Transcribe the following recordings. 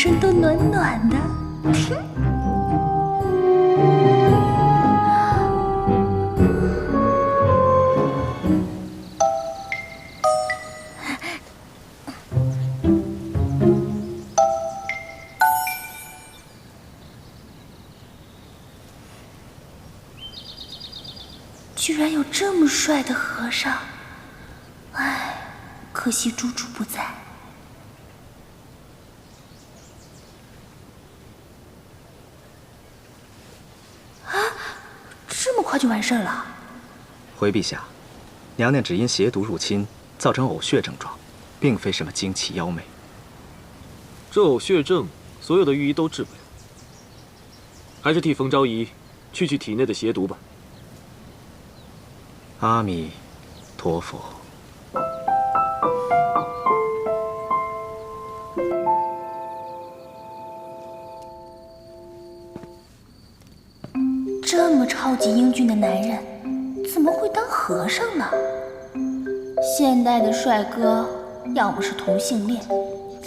身都暖暖的。居然有这么帅的和尚，唉，可惜猪猪不在。啊，这么快就完事儿了？回陛下，娘娘只因邪毒入侵，造成呕血症状，并非什么惊奇妖媚。这呕血症，所有的御医都治不了，还是替冯昭仪去体内的邪毒吧。阿弥陀佛。这么超级英俊的男人，怎么会当和尚呢？现代的帅哥，要么是同性恋，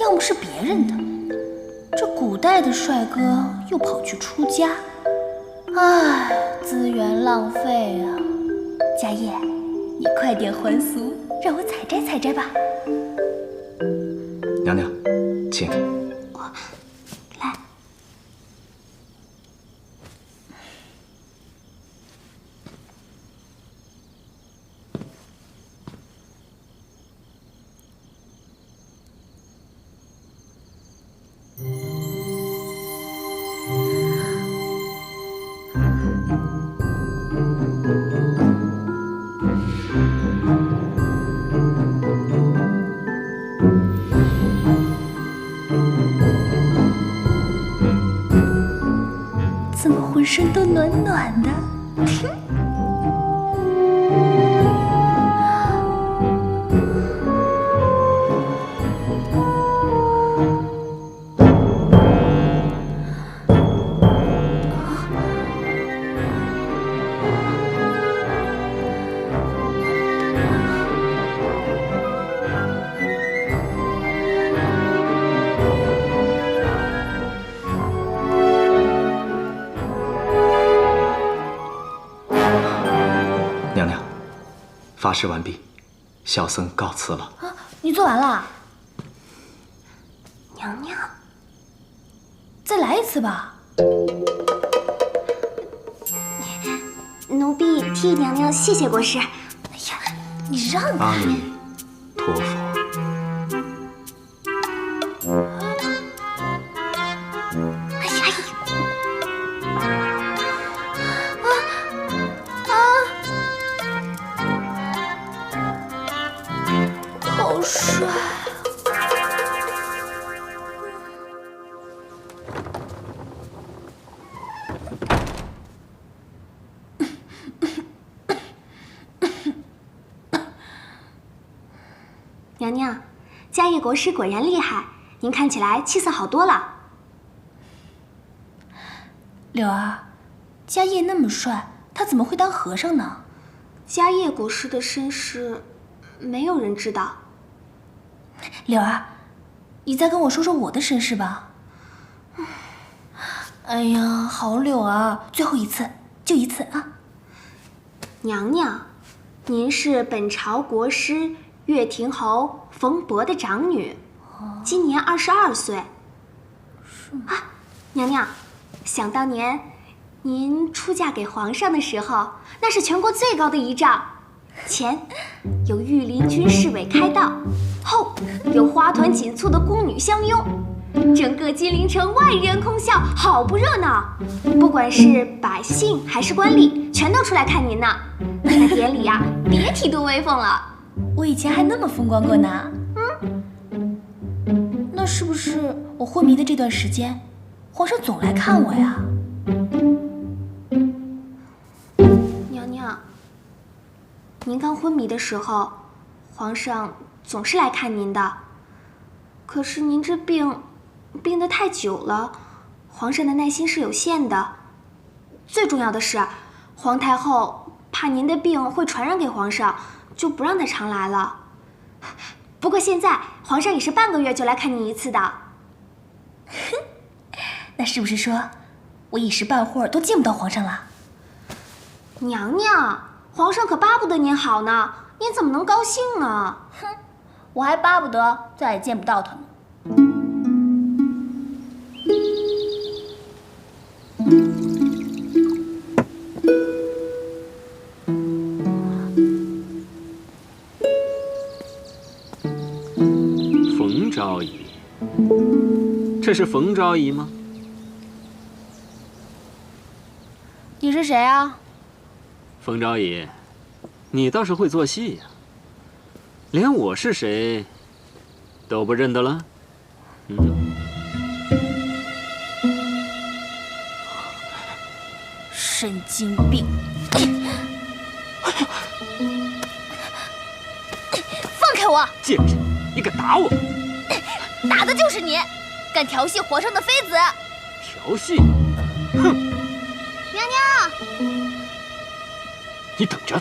要么是别人的。这古代的帅哥又跑去出家，唉，资源浪费啊！家业，你快点还俗，让我采摘采摘吧。娘娘，请。来。怎么浑身都暖暖的？娘娘，发誓完毕，小僧告辞了。啊，你做完了？娘娘，再来一次吧。奴婢替娘娘谢谢国师。哎呀，你让开！阿弥陀佛。哎呀！好帅！娘娘，迦叶国师果然厉害，您看起来气色好多了。柳儿，迦叶那么帅，他怎么会当和尚呢？迦叶国师的身世，没有人知道。柳儿，你再跟我说说我的身世吧。哎呀，好柳儿，最后一次，就一次啊！娘娘，您是本朝国师乐亭侯冯博的长女，今年22岁。是吗？啊，娘娘，想当年，您出嫁给皇上的时候，那是全国最高的仪仗。前有御林军侍卫开道，后有花团锦簇的宫女相拥，整个金陵城万人空巷，好不热闹。不管是百姓还是官吏，全都出来看您呢。那典礼呀，别提多威风了。我以前还那么风光过呢。那是不是我昏迷的这段时间，皇上总来看我呀？娘娘，您刚昏迷的时候，皇上总是来看您的。可是您这病得太久了，皇上的耐心是有限的。最重要的是，皇太后怕您的病会传染给皇上，就不让他常来了。不过现在皇上也是半个月就来看您一次的。那是不是说，我一时半会儿都见不到皇上了？娘娘，皇上可巴不得您好呢，您怎么能高兴呢？哼，我还巴不得再也见不到他呢。冯昭仪，这是冯昭仪吗？你是谁啊？冯昭仪，你倒是会做戏呀，连我是谁都不认得了。神经病！放开我！贱人，你敢打我！打的就是你，敢调戏皇上的妃子！调戏？哼！娘娘，你等着！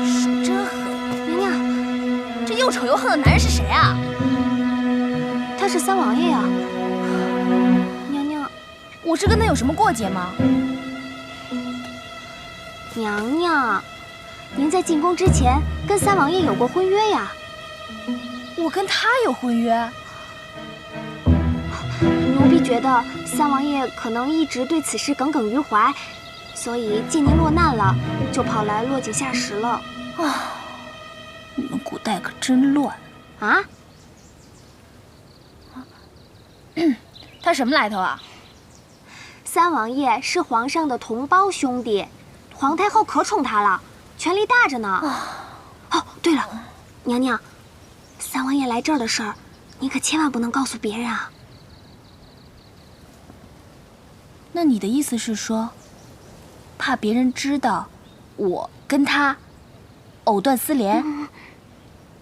手真狠！娘娘，这又丑又横的男人是谁啊？他是三王爷呀。娘娘，我是跟他有什么过节吗？娘娘，您在进宫之前跟三王爷有过婚约呀？我跟他有婚约？奴婢觉得三王爷可能一直对此事耿耿于怀，所以见您落难了，就跑来落井下石了。啊，你们古代可真乱啊！他什么来头啊？三王爷是皇上的同胞兄弟，皇太后可宠他了，权力大着呢。哦，对了，娘娘，三王爷来这儿的事儿，您可千万不能告诉别人啊。那你的意思是说，怕别人知道我跟他藕断丝连，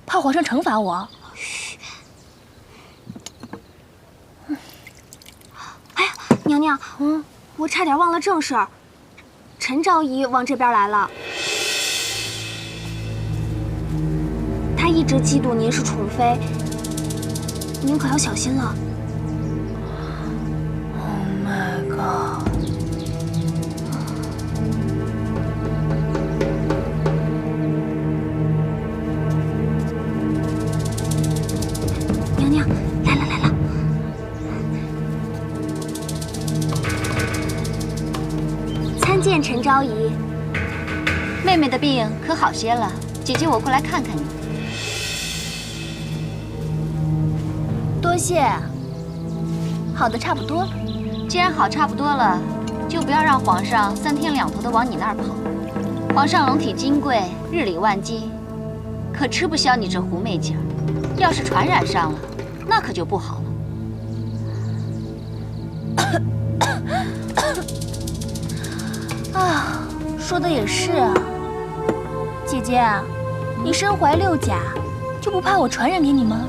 怕皇上惩罚我？嘘。哎呀，娘娘，我差点忘了正事儿，陈昭仪往这边来了。她一直嫉妒您是宠妃，您可要小心了。Oh my god！ 娘娘，来了来了。参见陈昭仪。妹妹的病可好些了？姐姐我过来看看你。多谢。好的差不多了。既然好差不多了，就不要让皇上三天两头的往你那儿跑。皇上龙体金贵，日理万机，可吃不消你这狐媚劲儿。要是传染上了，那可就不好了。啊，说的也是啊。姐姐，你身怀六甲，就不怕我传染给你吗？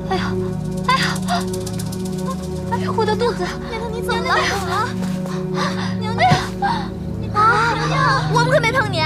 哎呀，哎呀，哎呀，我的肚子！娘娘，你怎么了？哎呀，娘娘，啊，娘娘，我们可没碰你。